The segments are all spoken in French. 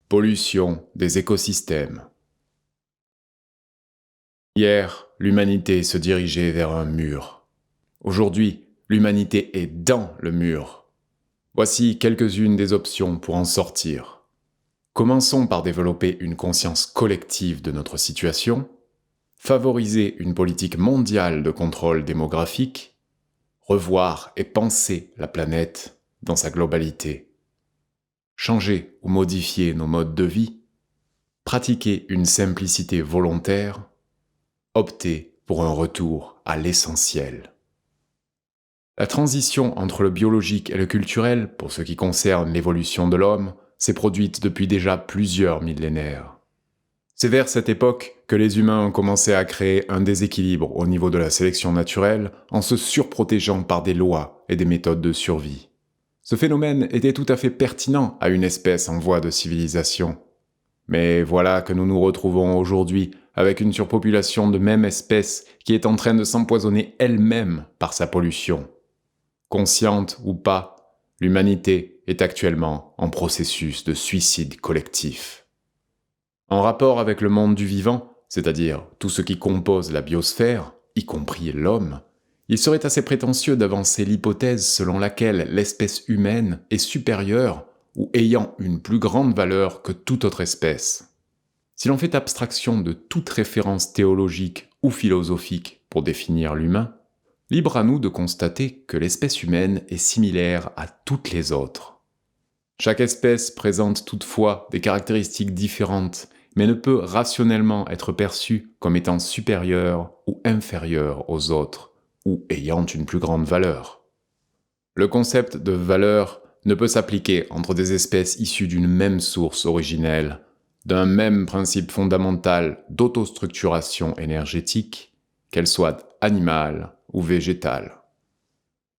Pollution des écosystèmes. Hier, l'humanité se dirigeait vers un mur. Aujourd'hui, l'humanité est dans le mur. Voici quelques-unes des options pour en sortir. Commençons par développer une conscience collective de notre situation, favoriser une politique mondiale de contrôle démographique, revoir et penser la planète dans sa globalité, changer ou modifier nos modes de vie, pratiquer une simplicité volontaire, opter pour un retour à l'essentiel. La transition entre le biologique et le culturel, pour ce qui concerne l'évolution de l'homme, s'est produite depuis déjà plusieurs millénaires. C'est vers cette époque que les humains ont commencé à créer un déséquilibre au niveau de la sélection naturelle en se surprotégeant par des lois et des méthodes de survie. Ce phénomène était tout à fait pertinent à une espèce en voie de civilisation. Mais voilà que nous nous retrouvons aujourd'hui avec une surpopulation de même espèce qui est en train de s'empoisonner elle-même par sa pollution. Consciente ou pas, l'humanité est actuellement en processus de suicide collectif. En rapport avec le monde du vivant, c'est-à-dire tout ce qui compose la biosphère, y compris l'homme, il serait assez prétentieux d'avancer l'hypothèse selon laquelle l'espèce humaine est supérieure ou ayant une plus grande valeur que toute autre espèce. Si l'on fait abstraction de toute référence théologique ou philosophique pour définir l'humain, libre à nous de constater que l'espèce humaine est similaire à toutes les autres. Chaque espèce présente toutefois des caractéristiques différentes, mais ne peut rationnellement être perçue comme étant supérieure ou inférieure aux autres, ou ayant une plus grande valeur. Le concept de valeur ne peut s'appliquer entre des espèces issues d'une même source originelle, d'un même principe fondamental d'autostructuration énergétique, qu'elle soit animale ou végétale.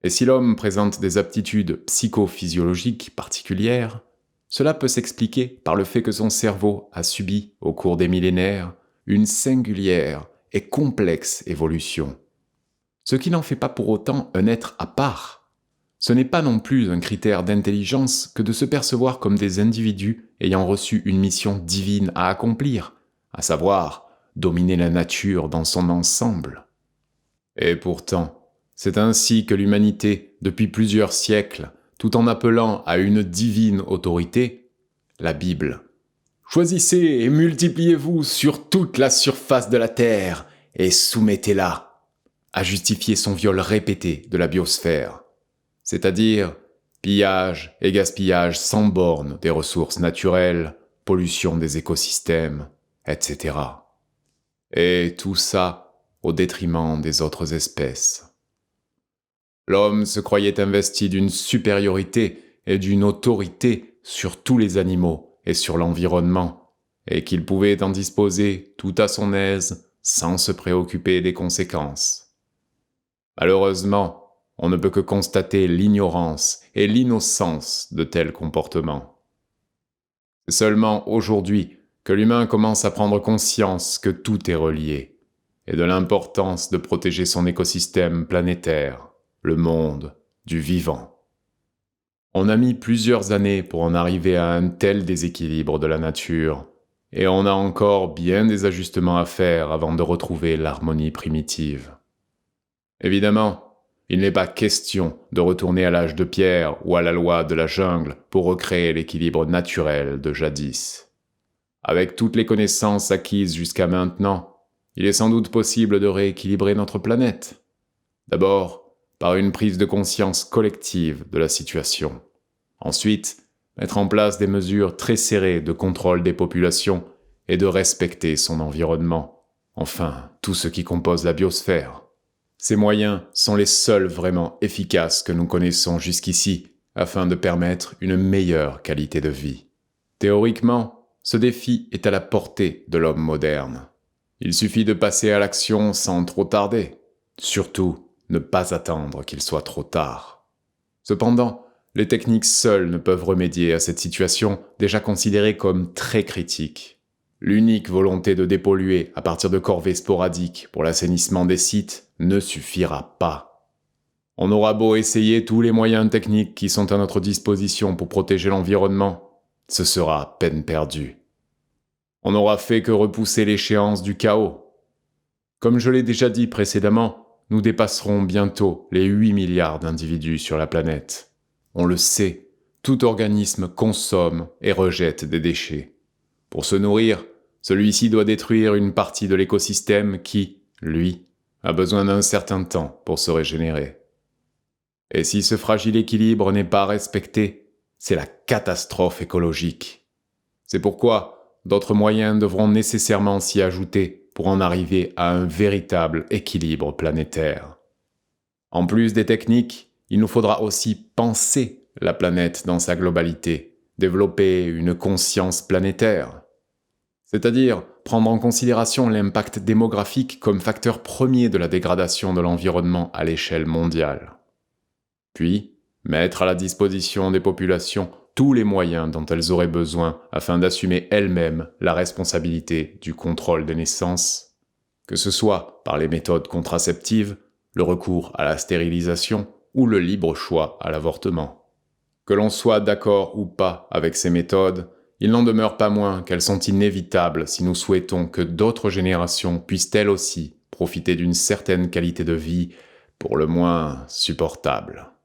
Et si l'homme présente des aptitudes psychophysiologiques particulières, cela peut s'expliquer par le fait que son cerveau a subi, au cours des millénaires, une singulière et complexe évolution. Ce qui n'en fait pas pour autant un être à part. Ce n'est pas non plus un critère d'intelligence que de se percevoir comme des individus ayant reçu une mission divine à accomplir, à savoir dominer la nature dans son ensemble. Et pourtant, c'est ainsi que l'humanité, depuis plusieurs siècles, tout en appelant à une divine autorité, la Bible, « Choisissez et multipliez-vous sur toute la surface de la terre et soumettez-la » a justifié son viol répété de la biosphère, c'est-à-dire pillage et gaspillage sans borne des ressources naturelles, pollution des écosystèmes, etc. Et tout ça au détriment des autres espèces. L'homme se croyait investi d'une supériorité et d'une autorité sur tous les animaux et sur l'environnement, et qu'il pouvait en disposer tout à son aise sans se préoccuper des conséquences. Malheureusement, on ne peut que constater l'ignorance et l'innocence de tels comportements. C'est seulement aujourd'hui que l'humain commence à prendre conscience que tout est relié, et de l'importance de protéger son écosystème planétaire, le monde du vivant. On a mis plusieurs années pour en arriver à un tel déséquilibre de la nature, et on a encore bien des ajustements à faire avant de retrouver l'harmonie primitive. Évidemment, il n'est pas question de retourner à l'âge de pierre ou à la loi de la jungle pour recréer l'équilibre naturel de jadis. Avec toutes les connaissances acquises jusqu'à maintenant, il est sans doute possible de rééquilibrer notre planète. D'abord, par une prise de conscience collective de la situation. Ensuite, mettre en place des mesures très serrées de contrôle des populations et de respecter son environnement. Enfin, tout ce qui compose la biosphère. Ces moyens sont les seuls vraiment efficaces que nous connaissons jusqu'ici afin de permettre une meilleure qualité de vie. Théoriquement, ce défi est à la portée de l'homme moderne. Il suffit de passer à l'action sans trop tarder. Surtout, ne pas attendre qu'il soit trop tard. Cependant, les techniques seules ne peuvent remédier à cette situation déjà considérée comme très critique. L'unique volonté de dépolluer à partir de corvées sporadiques pour l'assainissement des sites ne suffira pas. On aura beau essayer tous les moyens techniques qui sont à notre disposition pour protéger l'environnement, ce sera peine perdue. On n'aura fait que repousser l'échéance du chaos. Comme je l'ai déjà dit précédemment, nous dépasserons bientôt les 8 milliards d'individus sur la planète. On le sait, tout organisme consomme et rejette des déchets. Pour se nourrir, celui-ci doit détruire une partie de l'écosystème qui, lui, a besoin d'un certain temps pour se régénérer. Et si ce fragile équilibre n'est pas respecté, c'est la catastrophe écologique. C'est pourquoi d'autres moyens devront nécessairement s'y ajouter pour en arriver à un véritable équilibre planétaire. En plus des techniques, il nous faudra aussi penser la planète dans sa globalité, développer une conscience planétaire. C'est-à-dire prendre en considération l'impact démographique comme facteur premier de la dégradation de l'environnement à l'échelle mondiale. Puis, mettre à la disposition des populations tous les moyens dont elles auraient besoin afin d'assumer elles-mêmes la responsabilité du contrôle des naissances, que ce soit par les méthodes contraceptives, le recours à la stérilisation ou le libre choix à l'avortement. Que l'on soit d'accord ou pas avec ces méthodes, il n'en demeure pas moins qu'elles sont inévitables si nous souhaitons que d'autres générations puissent elles aussi profiter d'une certaine qualité de vie pour le moins supportable.